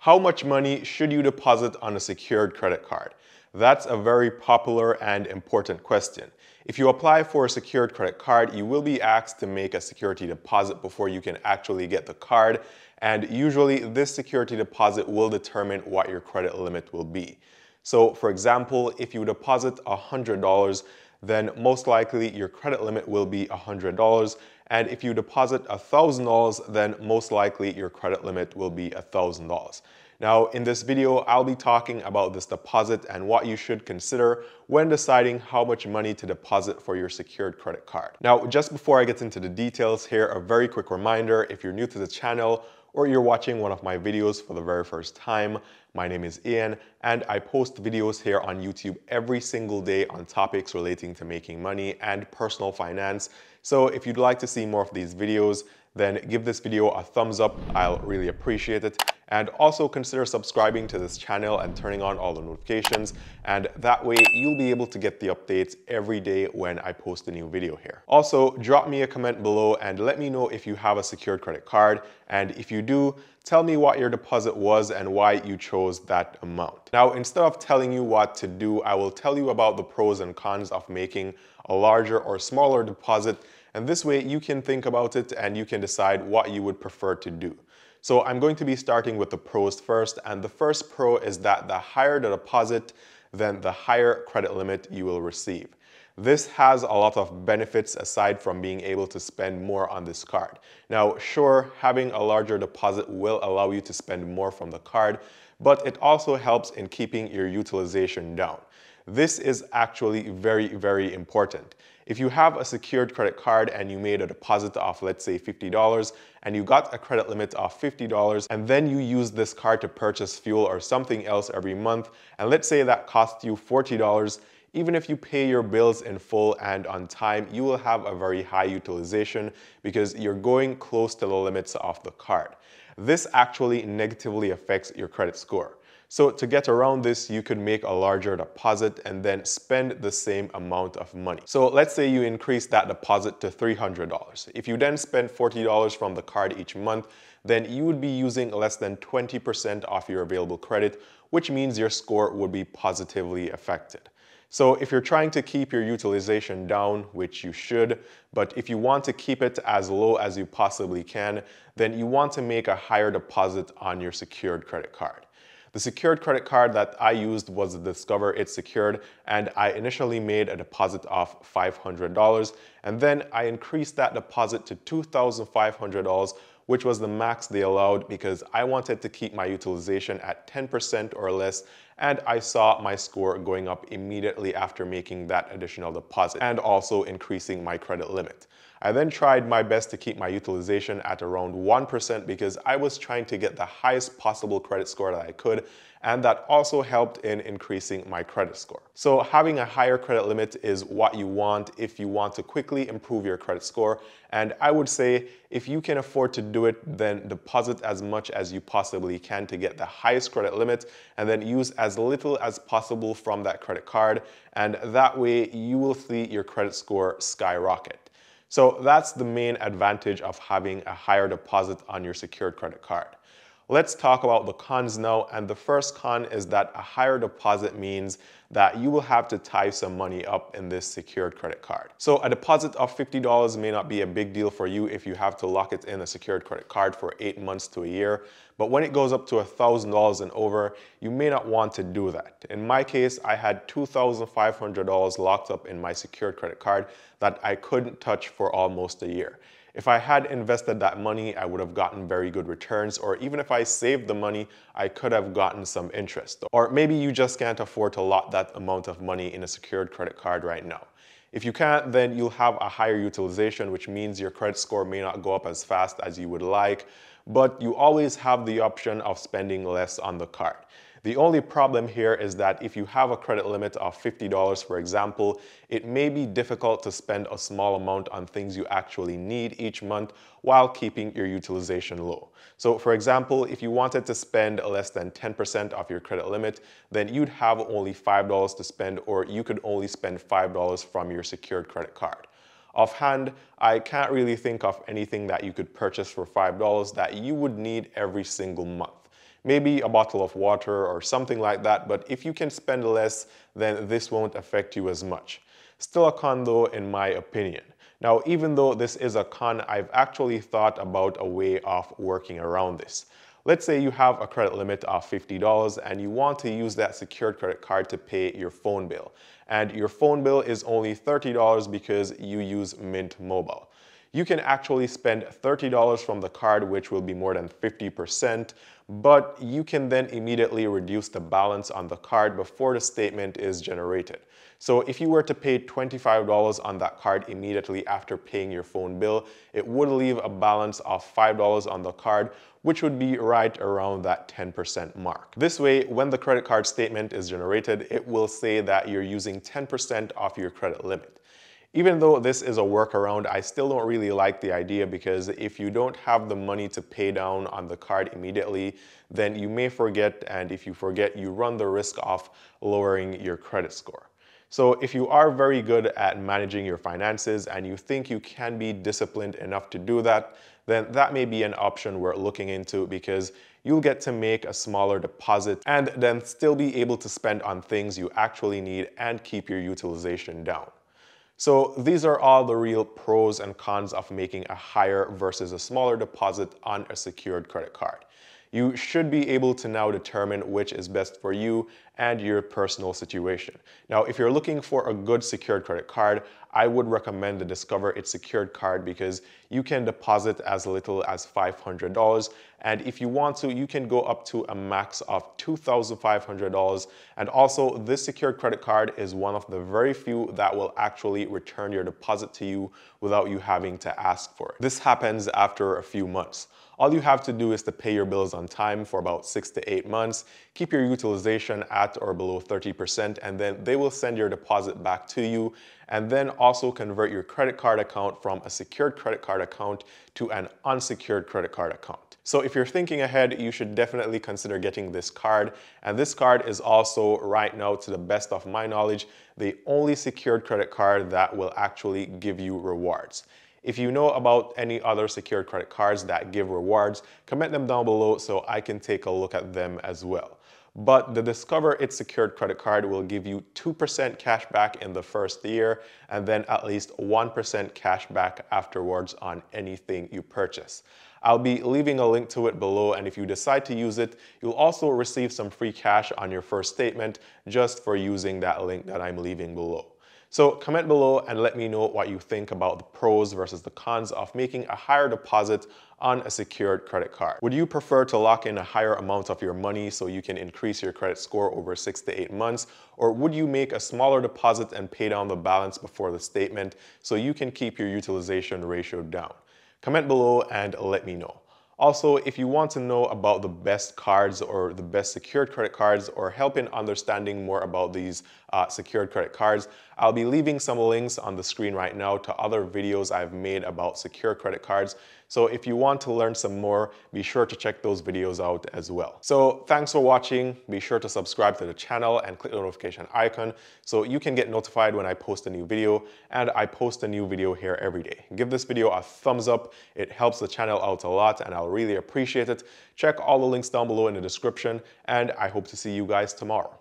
How much money should you deposit on a secured credit card? That's a very popular and important question. If you apply for a secured credit card, you will be asked to make a security deposit before you can actually get the card. And usually this security deposit will determine what your credit limit will be. So for example, if you deposit $100, then most likely your credit limit will be $100. And if you deposit $1,000, then most likely your credit limit will be $1,000. Now, in this video, I'll be talking about this deposit and what you should consider when deciding how much money to deposit for your secured credit card. Now, just before I get into the details here, a very quick reminder, if you're new to the channel or you're watching one of my videos for the very first time, my name is Ian, and I post videos here on YouTube every single day on topics relating to making money and personal finance. So if you'd like to see more of these videos, then give this video a thumbs up. I'll really appreciate it. And also consider subscribing to this channel and turning on all the notifications. And that way you'll be able to get the updates every day when I post a new video here. Also, drop me a comment below and let me know if you have a secured credit card. And if you do, tell me what your deposit was and why you chose that amount. Now, instead of telling you what to do, I will tell you about the pros and cons of making a larger or smaller deposit. And this way you can think about it and you can decide what you would prefer to do. So I'm going to be starting with the pros first, and the first pro is that the higher the deposit, then the higher credit limit you will receive. This has a lot of benefits aside from being able to spend more on this card. Now, sure, having a larger deposit will allow you to spend more from the card, but it also helps in keeping your utilization down. This is actually very, very important. If you have a secured credit card and you made a deposit of, let's say, $50 and you got a credit limit of $50 and then you use this card to purchase fuel or something else every month, and let's say that costs you $40, even if you pay your bills in full and on time, you will have a very high utilization because you're going close to the limits of the card. This actually negatively affects your credit score. So to get around this, you could make a larger deposit and then spend the same amount of money. So let's say you increase that deposit to $300. If you then spend $40 from the card each month, then you would be using less than 20% of your available credit, which means your score would be positively affected. So if you're trying to keep your utilization down, which you should, but if you want to keep it as low as you possibly can, then you want to make a higher deposit on your secured credit card. The secured credit card that I used was the Discover It's Secured, and I initially made a deposit of $500, and then I increased that deposit to $2,500, which was the max they allowed because I wanted to keep my utilization at 10% or less, and I saw my score going up immediately after making that additional deposit and also increasing my credit limit. I then tried my best to keep my utilization at around 1% because I was trying to get the highest possible credit score that I could, and that also helped in increasing my credit score. So having a higher credit limit is what you want if you want to quickly improve your credit score, and I would say if you can afford to do it, then deposit as much as you possibly can to get the highest credit limit and then use as little as possible from that credit card, and that way you will see your credit score skyrocket. So that's the main advantage of having a higher deposit on your secured credit card. Let's talk about the cons now, and the first con is that a higher deposit means that you will have to tie some money up in this secured credit card. So a deposit of $50 may not be a big deal for you if you have to lock it in a secured credit card for 8 months to a year, but when it goes up to $1,000 and over, you may not want to do that. In my case, I had $2,500 locked up in my secured credit card that I couldn't touch for almost a year. If I had invested that money, I would have gotten very good returns, or even if I saved the money, I could have gotten some interest. Or maybe you just can't afford to lock that amount of money in a secured credit card right now. If you can't, then you'll have a higher utilization, which means your credit score may not go up as fast as you would like, but you always have the option of spending less on the card. The only problem here is that if you have a credit limit of $50, for example, it may be difficult to spend a small amount on things you actually need each month while keeping your utilization low. So for example, if you wanted to spend less than 10% of your credit limit, then you'd have only $5 to spend, or you could only spend $5 from your secured credit card. Offhand, I can't really think of anything that you could purchase for $5 that you would need every single month. maybe a bottle of water or something like that, but if you can spend less, then this won't affect you as much. Still a con though, in my opinion. Now, even though this is a con, I've actually thought about a way of working around this. Let's say you have a credit limit of $50 and you want to use that secured credit card to pay your phone bill. And your phone bill is only $30 because you use Mint Mobile. You can actually spend $30 from the card, which will be more than 50%, but you can then immediately reduce the balance on the card before the statement is generated. So if you were to pay $25 on that card immediately after paying your phone bill, it would leave a balance of $5 on the card, which would be right around that 10% mark. This way, when the credit card statement is generated, it will say that you're using 10% off your credit limit. Even though this is a workaround, I still don't really like the idea because if you don't have the money to pay down on the card immediately, then you may forget, and if you forget, you run the risk of lowering your credit score. So if you are very good at managing your finances and you think you can be disciplined enough to do that, then that may be an option we're looking into because you'll get to make a smaller deposit and then still be able to spend on things you actually need and keep your utilization down. So these are all the real pros and cons of making a higher versus a smaller deposit on a secured credit card. You should be able to now determine which is best for you and your personal situation. Now, if you're looking for a good secured credit card, I would recommend the Discover It Secured card because you can deposit as little as $500. And if you want to, you can go up to a max of $2,500. And also, this secured credit card is one of the very few that will actually return your deposit to you without you having to ask for it. This happens after a few months. All you have to do is to pay your bills on time for about 6 to 8 months, keep your utilization at or below 30%, and then they will send your deposit back to you, and then also convert your credit card account from a secured credit card account to an unsecured credit card account. So if you're thinking ahead, you should definitely consider getting this card. And this card is also, right now, to the best of my knowledge, the only secured credit card that will actually give you rewards. If you know about any other secured credit cards that give rewards, comment them down below so I can take a look at them as well. But the Discover It Secured credit card will give you 2% cash back in the first year and then at least 1% cash back afterwards on anything you purchase. I'll be leaving a link to it below, and if you decide to use it, you'll also receive some free cash on your first statement just for using that link that I'm leaving below. So comment below and let me know what you think about the pros versus the cons of making a higher deposit on a secured credit card. Would you prefer to lock in a higher amount of your money so you can increase your credit score over 6 to 8 months? Or would you make a smaller deposit and pay down the balance before the statement so you can keep your utilization ratio down? Comment below and let me know. Also, if you want to know about the best cards or the best secured credit cards or help in understanding more about these secured credit cards, I'll be leaving some links on the screen right now to other videos I've made about secured credit cards. So if you want to learn some more, be sure to check those videos out as well. So thanks for watching. Be sure to subscribe to the channel and click the notification icon so you can get notified when I post a new video, and I post a new video here every day. Give this video a thumbs up. It helps the channel out a lot and I'll really appreciate it. Check all the links down below in the description, and I hope to see you guys tomorrow.